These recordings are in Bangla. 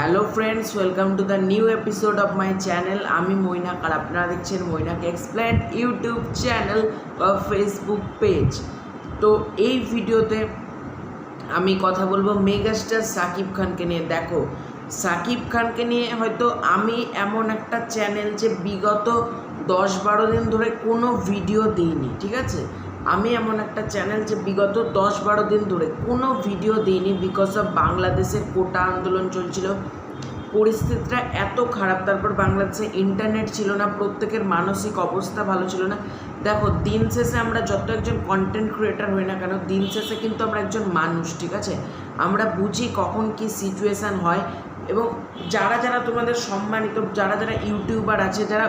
Hello friends, welcome to the new episode of my channel. আমি মৈনাক আর আপনারা দেখছেন মৈনাক এক্সপ্লেন ইউটিউব চ্যানেল বা ফেসবুক পেজ। তো এই ভিডিওতে আমি কথা বলবো মেগাস্টার সাকিব খানকে নিয়ে। দেখো, সাকিব খানকে নিয়ে হয়তো আমি এমন একটা চ্যানেল যে বিগত 10-12 দিন ধরে কোনো ভিডিও দিইনি, ঠিক আছে। আমি এমন একটা চ্যানেল যে বিগত 10-12 দিন ধরে কোনো ভিডিও দিইনি, বিকজ অফ বাংলাদেশের কোটা আন্দোলন চলছিল, পরিস্থিতিটা এত খারাপ। তারপর বাংলাদেশে ইন্টারনেট ছিল না, প্রত্যেকের মানসিক অবস্থা ভালো ছিল না। দেখো, দিন শেষে আমরা যত একজন কন্টেন্ট ক্রিয়েটার হই না কেন, দিন শেষে কিন্তু আমরা একজন মানুষ, ঠিক আছে। আমরা বুঝি কখন কি সিচুয়েশান হয়। এবং যারা যারা তোমাদের সম্মানিত যারা যারা ইউটিউবার আছে, যারা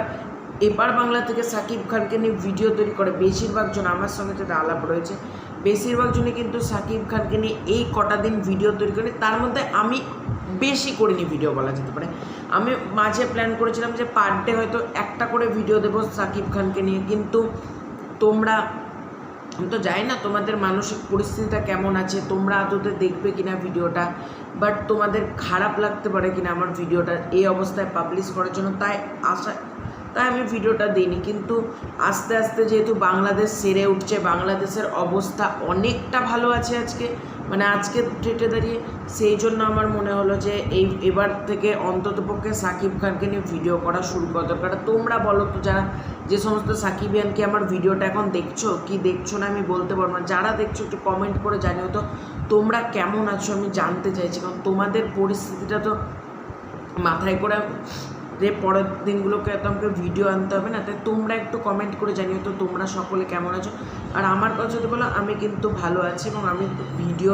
এপার বাংলা থেকে সাকিব খানকে নিয়ে ভিডিও তৈরি করে, বেশিরভাগ জন আমার সঙ্গে যেটা আলাপ রয়েছে, বেশিরভাগ জনই কিন্তু সাকিব খানকে নিয়ে এই কটা দিন ভিডিও তৈরি করে। তার মধ্যে আমি বেশি করিনি ভিডিও, বলা যেতে পারে। আমি মাঝে প্ল্যান করেছিলাম যে পার ডে হয়তো একটা করে ভিডিও দেবো সাকিব খানকে নিয়ে, কিন্তু তোমরা তো জানি না তোমাদের মানসিক পরিস্থিতিটা কেমন আছে, তোমরা আদতে দেখবে কিনা ভিডিওটা, বাট তোমাদের খারাপ লাগতে পারে কিনা আমার ভিডিওটা এই অবস্থায় পাবলিশ করার জন্য, তাই আমি ভিডিওটা দিইনি। কিন্তু আস্তে আস্তে যেহেতু বাংলাদেশ সেরে উঠছে, বাংলাদেশের অবস্থা অনেকটা ভালো আছে আজকে, মানে আজকের ডেটে দাঁড়িয়ে, সেই জন্য আমার মনে হলো যে এবার থেকে অন্ততপক্ষে সাকিব খানকে নিয়ে ভিডিও করা শুরু করা দরকার। তোমরা বলো তো, যারা যে সমস্ত সাকিবিয়ানকে আমার ভিডিওটা এখন দেখছো কি দেখছো না আমি বলতে পারবো না, যারা দেখছো একটু কমেন্ট করে জানিও তো তোমরা কেমন আছো, আমি জানতে চাইছি। কারণ তোমাদের পরিস্থিতিটা তো মাথায় করে পরের দিনগুলোকে তো আমাকে ভিডিও আনতে হবে না, তাই তোমরা একটু কমেন্ট করে জানিও তো তোমরা সকলে কেমন আছো। আর আমার কথা যদি বলো, আমি কিন্তু ভালো আছি এবং আমি ভিডিও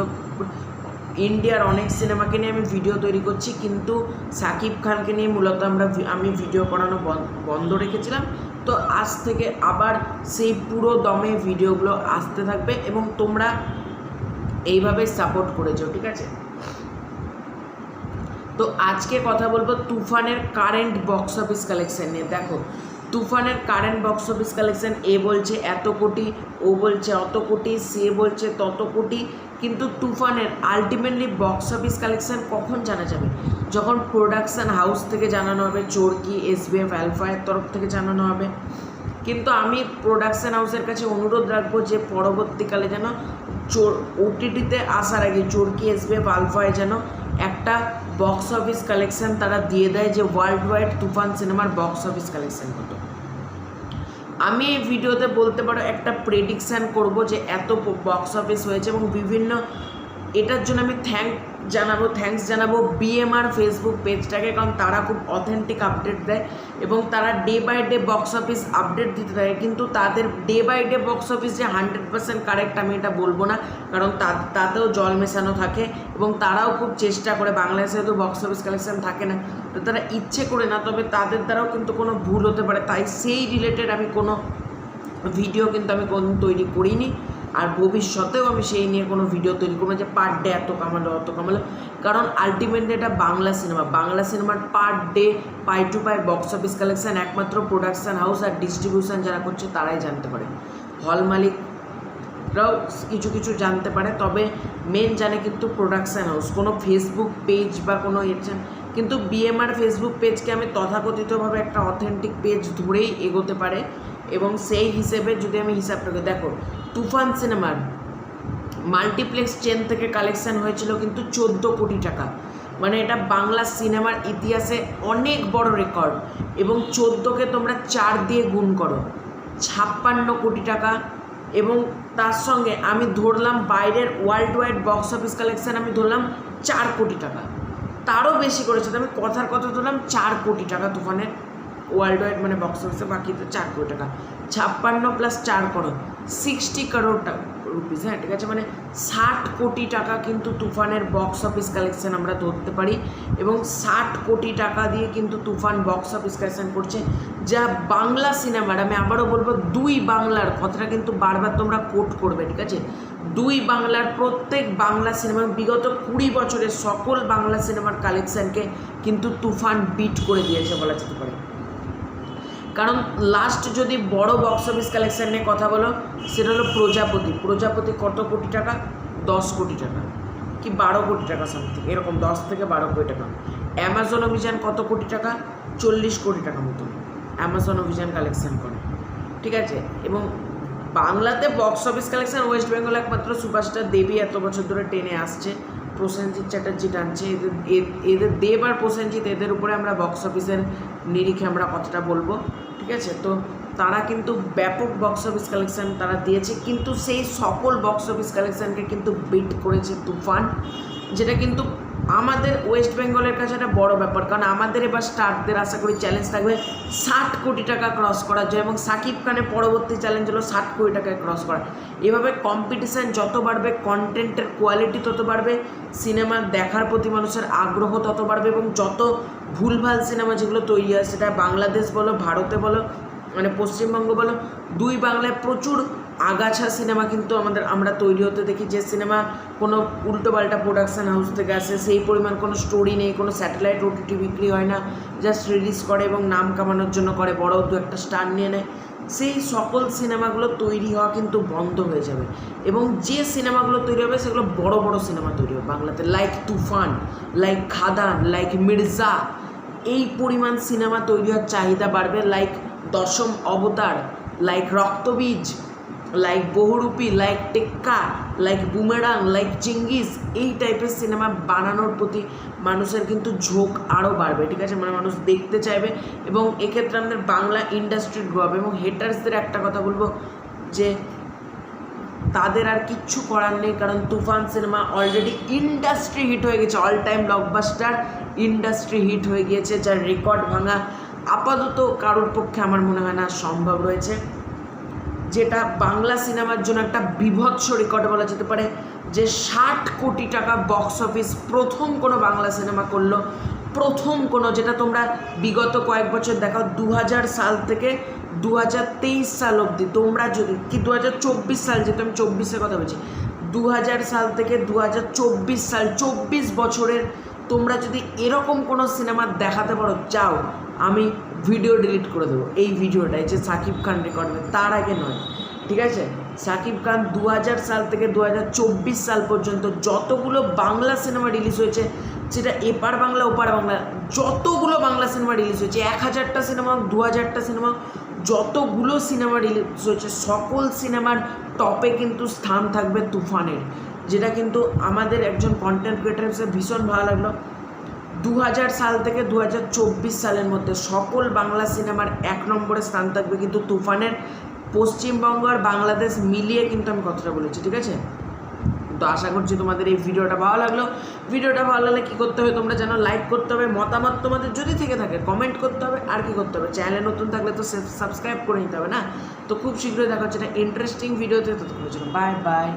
ইন্ডিয়ার অনেক সিনেমাকে নিয়ে আমি ভিডিও তৈরি করছি, কিন্তু সাকিব খানকে নিয়ে মূলত আমি ভিডিও করানো বন্ধ রেখেছিলাম। তো আজ থেকে আবার সেই পুরো দমে ভিডিওগুলো আসতে থাকবে এবং তোমরা এইভাবে সাপোর্ট করেছো, ঠিক আছে। তো আজকে কথা বলবো তুফানের কারেন্ট বক্স অফিস কালেকশন নিয়ে। দেখো, তুফানের কারেন্ট বক্স অফিস কালেকশন, এ বলছে এত কোটি, ও বলছে অত কোটি, সে বলছে তত কোটি, কিন্তু তুফানের আলটিমেটলি বক্স অফিস কালেকশন কখন জানা যাবে? যখন প্রোডাকশান হাউস থেকে জানানো হবে, চরকি, SBF আলফায়ের তরফ থেকে জানানো হবে। কিন্তু আমি প্রোডাকশান হাউসের কাছে অনুরোধ রাখবো যে পরবর্তীকালে যেন OTTতে আসার আগে চরকি, SBF আলফায় যেন একটা বক্স অফিস কালেকশান তারা দিয়ে দেয়, যে ওয়ার্ল্ড ওয়াইড তুফান সিনেমার বক্স অফিস কালেকশান কত। আমি এই ভিডিওতে বলতে পারো একটা প্রেডিকশান করব যে এত বক্স অফিস হয়েছে, এবং বিভিন্ন এটার জন্য আমি থ্যাঙ্কস জানাবো BMR ফেসবুক পেজটাকে, কারণ তারা খুব অথেন্টিক আপডেট দেয় এবং তারা day by day box office update দিতে থাকে। কিন্তু তাদের day by day box office যে 100% কারেক্ট আমি এটা বলবো না, কারণ তাতেও জল মেশানো থাকে এবং তারাও খুব চেষ্টা করে। বাংলাদেশে তো বক্স অফিস কালেকশন থাকে না, তো তারা ইচ্ছে করে না, তবে তাদের দ্বারাও কিন্তু কোনো ভুল হতে পারে। তাই সেই রিলেটেড আমি কোনো ভিডিও কিন্তু আমি কোনো তৈরি করিনি, আর ভবিষ্যতেও আমি সেই নিয়ে কোনো ভিডিও তৈরি করবো যে পার ডে এত কামালো অত কামালো। কারণ আলটিমেটলি এটা বাংলা সিনেমার পার ডে পাই টু পাই বক্স অফিস কালেকশান একমাত্র প্রোডাকশান হাউস আর ডিস্ট্রিবিউশন যারা করছে তারাই জানতে পারে। হল মালিকরাও কিছু কিছু জানতে পারে, তবে মেন জানে কিন্তু প্রোডাকশান হাউস। কোনো ফেসবুক পেজ বা কোনো কিন্তু BMR ফেসবুক পেজকে আমি তথাকথিতভাবে একটা অথেন্টিক পেজ ধরেই এগোতে পারে, এবং সেই হিসেবে যদি আমি হিসাবটা করি, দেখো তুফান সিনেমার মাল্টিপ্লেক্স চেন থেকে কালেকশান হয়েছিল কিন্তু 14 কোটি টাকা, মানে এটা বাংলা সিনেমার ইতিহাসে অনেক বড় রেকর্ড। এবং 14কে তোমরা 4 দিয়ে গুণ করো, 56 কোটি টাকা। এবং তার সঙ্গে আমি ধরলাম বাইরের world wide box office collection, আমি ধরলাম 4 কোটি টাকা, তারও বেশি করেছে। আমি কথার কথা ধরলাম 4 কোটি টাকা তুফানের ওয়ার্ল্ড ওয়াইড, মানে বক্স অফিসে, বাকি তো 4 কোটি টাকা। 56 প্লাস 4 করো 60 করোড় রুপিস, হ্যাঁ ঠিক আছে, মানে 60 কোটি টাকা কিন্তু তুফানের বক্স অফিস কালেকশান আমরা ধরতে পারি। এবং 60 কোটি টাকা দিয়ে কিন্তু তুফান বক্স অফিস কালেকশান করছে, যা বাংলা সিনেমার, আমি আবারও বলবো 2 বাংলার কথাটা কিন্তু বারবার তোমরা কোট করবে, ঠিক আছে। 2 বাংলার প্রত্যেক বাংলা সিনেমার বিগত 20 বছরের সকল বাংলা সিনেমার কালেকশানকে কিন্তু তুফান বিট করে দিয়েছে বলা যেতে পারে। কারণ লাস্ট যদি বড় বক্স অফিস কালেকশান নিয়ে কথা বলো, সেটা হলো প্রজাপতি কত কোটি টাকা, 10 কোটি টাকা কি 12 কোটি টাকা সামথিং, এরকম 10 থেকে 12 কোটি টাকা। অ্যামাজন অভিযান কত কোটি টাকা? 40 কোটি টাকা মতন অ্যামাজন অভিযান কালেকশন করে, ঠিক আছে। এবং বাংলাতে box office collection West Bengal একমাত্র সুপারস্টার দেবী এত বছর ধরে টেনে আসছে, প্রসেনজিৎ চ্যাটার্জি টানছে, এদের দেব আর প্রসেনজিৎ এদের উপরে আমরা বক্স অফিসের নিরিখে আমরা কথাটা বলবো, ঠিক আছে। তো তারা কিন্তু ব্যাপক বক্স অফিস কালেকশান তারা দিয়েছে, কিন্তু সেই সকল বক্স অফিস কালেকশানকে কিন্তু বিট করেছে তুফান, যেটা কিন্তু আমাদের ওয়েস্ট বেঙ্গলের কাছে একটা বড় ব্যাপার, কারণ আমাদের এবার স্টারদের আশা করি চ্যালেঞ্জ থাকবে 60 কোটি টাকা ক্রস করার জন্য, এবং সাকিব খানের পরবর্তী চ্যালেঞ্জ হলো 60 কোটি টাকায় ক্রস করা। এভাবে কম্পিটিশান যত বাড়বে, কন্টেন্টের কোয়ালিটি তত বাড়বে, সিনেমা দেখার প্রতি মানুষের আগ্রহ তত বাড়বে, এবং যত ভুলভাল সিনেমা যেগুলো তৈরি হয়, সেটা বাংলাদেশ বলো, ভারতে বলো, মানে পশ্চিমবঙ্গ বলো, দুই বাংলায় প্রচুর আগাছা সিনেমা কিন্তু আমরা তৈরি হতে দেখি, যে সিনেমা কোনো উল্টোপাল্টা প্রোডাকশান হাউস থেকে আসে, সেই পরিমাণ কোনো স্টোরি নেই, কোনো স্যাটেলাইট ওটিটি বিক্রি হয় না, জাস্ট রিলিজ করে এবং নাম কামানোর জন্য করে, বড় দু একটা স্টার নিয়ে নেয়। সেই সকল সিনেমাগুলো তৈরি হওয়া কিন্তু বন্ধ হয়ে যাবে, এবং যে সিনেমাগুলো তৈরি হবে সেগুলো বড় বড় সিনেমা তৈরি হবে বাংলাতে, লাইক তুফান, লাইক খাদান, লাইক মির্জা, এই পরিমাণ সিনেমা তৈরি হওয়ার চাহিদা বাড়বে, লাইক দশম অবতার, লাইক রক্তবীজ, লাইক বহুরূপী, লাইক টেক্কা, লাইক বুমেরাং, লাইক চিঙ্গিস, এই টাইপের সিনেমা বানানোর প্রতি মানুষের কিন্তু ঝোঁক আরও বাড়বে, ঠিক আছে। মানে মানুষ দেখতে চাইবে, এবং এক্ষেত্রে আমাদের বাংলা ইন্ডাস্ট্রি গ্রো হবে। এবং হেটার্সদের একটা কথা বলবো, যে তাদের আর কিচ্ছু করার নেই, কারণ Toofan cinema already industry hit হয়ে গেছে, all time blockbuster industry hit হয়ে গিয়েছে, যার রেকর্ড ভাঙা আপাতত কারোর পক্ষে আমার মনে হয় না সম্ভব রয়েছে, যেটা বাংলা সিনেমার জন্য একটা বিভৎস রেকর্ড বলা যেতে পারে, যে 60 কোটি টাকা বক্স অফিস প্রথম কোনো বাংলা সিনেমা করলো, প্রথম কোনো, যেটা তোমরা বিগত কয়েক বছর দেখাও, 2000 সাল থেকে 2023 সাল অবধি, তোমরা যদি কি 2024 সাল, যেহেতু আমি 24-এর কথা বলছি, 2000 সাল থেকে 2024 সাল, 24 বছরের তোমরা যদি এরকম কোনো সিনেমা দেখাতে পারো, চাও আমি ভিডিও ডিলিট করে দেবো, এই ভিডিওটাই যে সাকিব খান রেকর্ড নেই, তার আগে নয়, ঠিক আছে। সাকিব খান 2000 সাল থেকে 2024 সাল পর্যন্ত যতগুলো বাংলা সিনেমা রিলিজ হয়েছে, সেটা এপার বাংলা ওপার বাংলা, যতগুলো বাংলা সিনেমা রিলিজ হয়েছে, 1000টা সিনেমা, 2000টা সিনেমা, যতগুলো সিনেমা রিলিজ হয়েছে, সকল সিনেমার টপে কিন্তু স্থান থাকবে তুফানের, যেটা কিন্তু আমাদের একজন কন্টেন্ট ক্রিয়েটার হিসেবে ভীষণ ভালো লাগলো। 2000 সাল থেকে 2024 সালের মধ্যে সকল বাংলা সিনেমার 1 নম্বরে স্থান থাকবে কিন্তু তুফানের, পশ্চিমবঙ্গ আর বাংলাদেশ মিলিয়ে কিন্তু আমি কথাটা বলেছি, ঠিক আছে। তো আশা করছি তোমাদের এই ভিডিওটা ভালো লাগলো। ভিডিওটা ভালো লাগলে কী করতে হবে তোমরা জানো, লাইক করতে হবে, মতামত তোমাদের যদি থেকে থাকে কমেন্ট করতে হবে, আর কি করতে হবে, চ্যানেলে নতুন থাকলে তো সাবস্ক্রাইব করে নিতে হবে না। তো খুব শীঘ্রই দেখা হচ্ছে একটা ইন্টারেস্টিং ভিডিওতে, ততক্ষণের জন্য বাই বাই।